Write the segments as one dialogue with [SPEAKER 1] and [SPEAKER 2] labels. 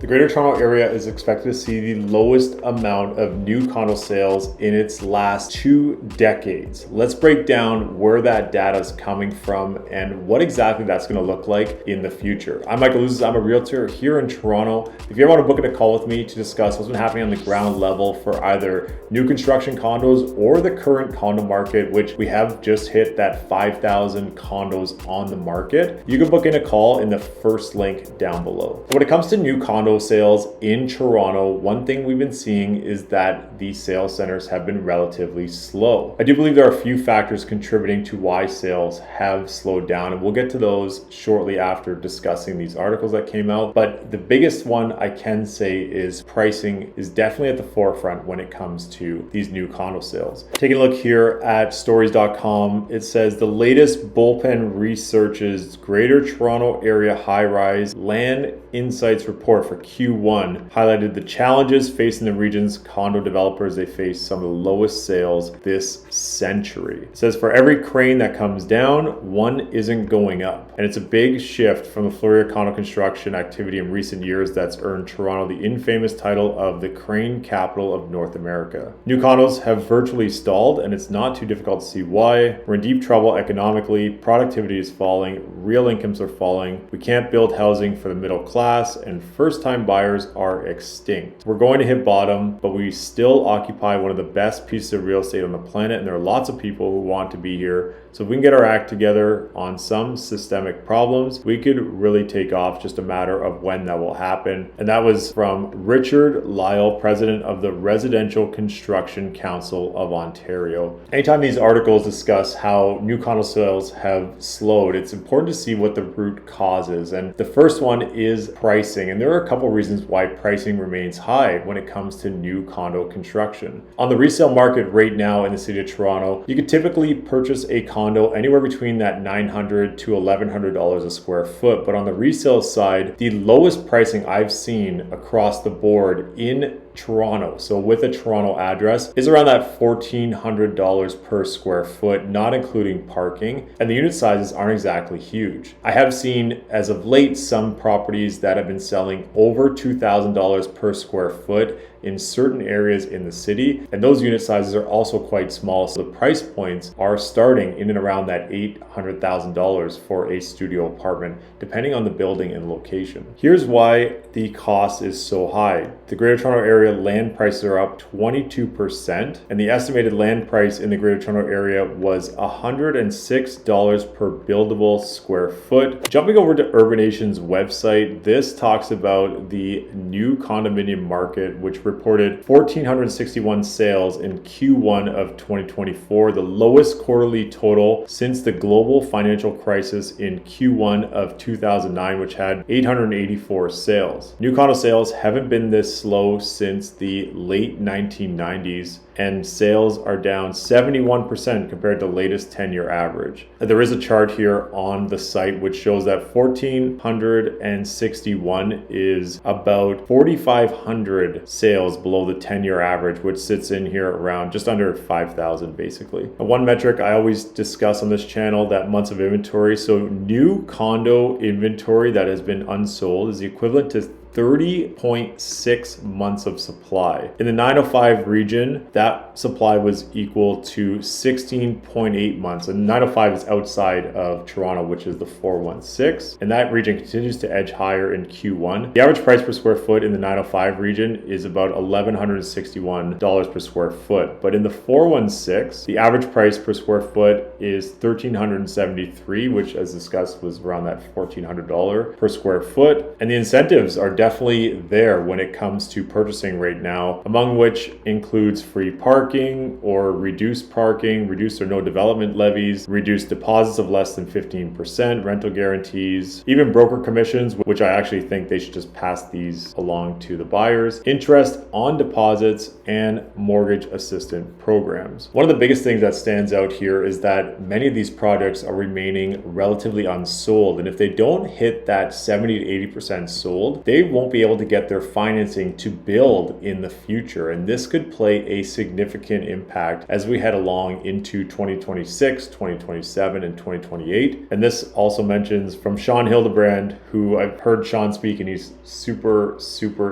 [SPEAKER 1] The Greater Toronto Area is expected to see the lowest amount of new condo sales in its last 2 decades. Let's break down where that data is coming from and what exactly that's going to look like in the future. I'm Michael Ouzas. I'm a realtor here in Toronto. If you ever want to book a call with me to discuss what's been happening on the ground level for either new construction condos or the current condo market, which we have just hit that 5,000 condos on the market, you can book in a call in the first link down below. When it comes to new condo sales in Toronto, one thing we've been seeing is that the sales centers have been relatively slow. I do believe there are a few factors contributing to why sales have slowed down, and we'll get to those shortly after discussing these articles that came out. But the biggest one I can say is pricing is definitely at the forefront when it comes to these new condo sales. Taking a look here at stories.com, it says the latest bullpen research's Greater Toronto Area high-rise land insights report for Q1 highlighted the challenges facing the region's condo developers. They face some of the lowest sales this century. It says for every crane that comes down, one isn't going up. And it's a big shift from the flurry of condo construction activity in recent years that's earned Toronto the infamous title of the crane capital of North America. New condos have virtually stalled, and it's not too difficult to see why. We're in deep trouble economically, productivity is falling, real incomes are falling, we can't build housing for the middle class, and first-time buyers are extinct. We're going to hit bottom, but we still occupy one of the best pieces of real estate on the planet, and there are lots of people who want to be here. So if we can get our act together on some systemic problems, we could really take off, just a matter of when that will happen. And that was from Richard Lyle, president of the Residential Construction Council of Ontario. Anytime these articles discuss how new condo sales have slowed, it's important to see what the root cause is. And the first one is pricing. And there are a couple reasons why pricing remains high when it comes to new condo construction. On the resale market right now in the city of Toronto, you could typically purchase a condo anywhere between that $900 to $1,100 a square foot. But on the resale side, the lowest pricing I've seen across the board in Toronto, so with a Toronto address, is around that $1,400 per square foot, not including parking, and the unit sizes aren't exactly huge. I have seen as of late some properties that have been selling over $2,000 per square foot in certain areas in the city, and those unit sizes are also quite small, so the price points are starting in and around that $800,000 for a studio apartment, depending on the building and location. Here's why the cost is so high. The Greater Toronto Area land prices are up 22%, and the estimated land price in the Greater Toronto Area was $106 per buildable square foot. Jumping over to Urbanation's website, this talks about the new condominium market, which reported 1,461 sales in Q1 of 2024, the lowest quarterly total since the global financial crisis in Q1 of 2009, which had 884 sales. New condo sales haven't been this slow since the late 1990s, and sales are down 71% compared to the latest 10-year average. There is a chart here on the site which shows that 1,461 is about 4,500 sales below the 10-year average, which sits in here around just under 5,000 basically. And one metric I always discuss on this channel, that months of inventory. So new condo inventory that has been unsold is the equivalent to 30.6 months of supply. In the 905 region, that supply was equal to 16.8 months. And 905 is outside of Toronto, which is the 416. And that region continues to edge higher in Q1. The average price per square foot in the 905 region is about $1,161 per square foot. But in the 416, the average price per square foot is $1,373, which as discussed was around that $1,400 per square foot. And the incentives are definitely there when it comes to purchasing right now, among which includes free parking or reduced parking, reduced or no development levies, reduced deposits of less than 15%, rental guarantees, even broker commissions, which I actually think they should just pass these along to the buyers, interest on deposits, and mortgage assistant programs. One of the biggest things that stands out here is that many of these projects are remaining relatively unsold, and if they don't hit that 70 to 80% sold, they won't be able to get their financing to build in the future. And this could play a significant impact as we head along into 2026, 2027, and 2028. And this also mentions from Sean Hildebrand, who I've heard Sean speak, and he's super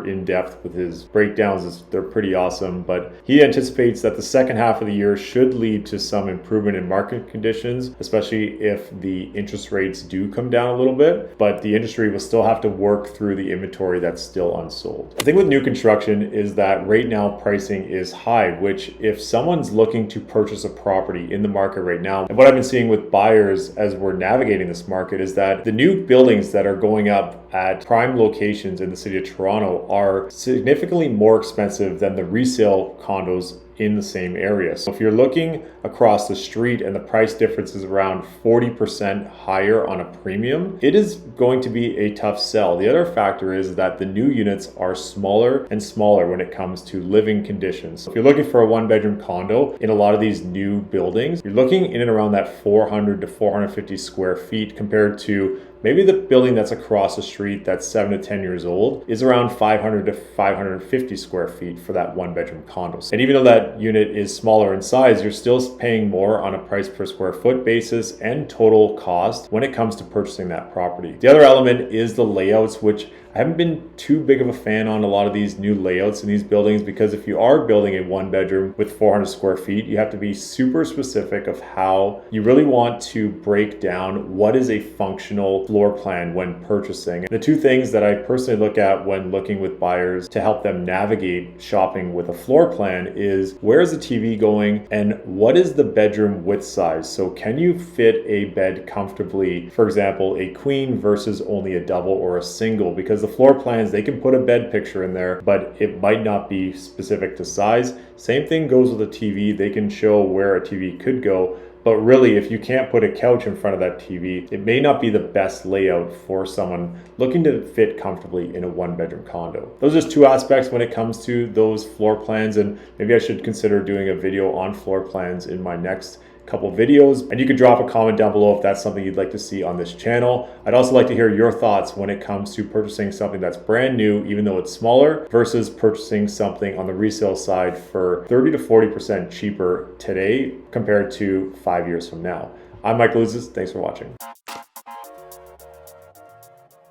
[SPEAKER 1] in depth with his breakdowns. They're pretty awesome, but he anticipates that the second half of the year should lead to some improvement in market conditions, especially if the interest rates do come down a little bit, but the industry will still have to work through the inventory that's still unsold. The thing with new construction is that right now pricing is high, which if someone's looking to purchase a property in the market right now, and what I've been seeing with buyers as we're navigating this market is that the new buildings that are going up at prime locations in the city of Toronto are significantly more expensive than the resale condos in the same area. So if you're looking across the street and the price difference is around 40% higher on a premium, it is going to be a tough sell. The other factor is that the new units are smaller and smaller when it comes to living conditions. So if you're looking for a one-bedroom condo in a lot of these new buildings, you're looking in and around that 400 to 450 square feet compared to maybe the building that's across the street that's 7 to 10 years old is around 500 to 550 square feet for that one bedroom condo. And even though that unit is smaller in size, you're still paying more on a price per square foot basis and total cost when it comes to purchasing that property. The other element is the layouts, which I haven't been too big of a fan on a lot of these new layouts in these buildings, because if you are building a one bedroom with 400 square feet, you have to be super specific of how you really want to break down what is a functional floor plan when purchasing. And the two things that I personally look at when looking with buyers to help them navigate shopping with a floor plan is where is the TV going and what is the bedroom width size? So can you fit a bed comfortably, for example, a queen versus only a double or a single? Because the floor plans, they can put a bed picture in there, but it might not be specific to size. Same thing goes with a TV. They can show where a TV could go, but really if you can't put a couch in front of that TV, it may not be the best layout for someone looking to fit comfortably in a one bedroom condo. Those are just two aspects when it comes to those floor plans, and maybe I should consider doing a video on floor plans in my next couple videos. And you could drop a comment down below if that's something you'd like to see on this channel. I'd also like to hear your thoughts when it comes to purchasing something that's brand new, even though it's smaller, versus purchasing something on the resale side for 30 to 40% cheaper today compared to 5 years from now. I'm Michael Ouzas. Thanks for watching.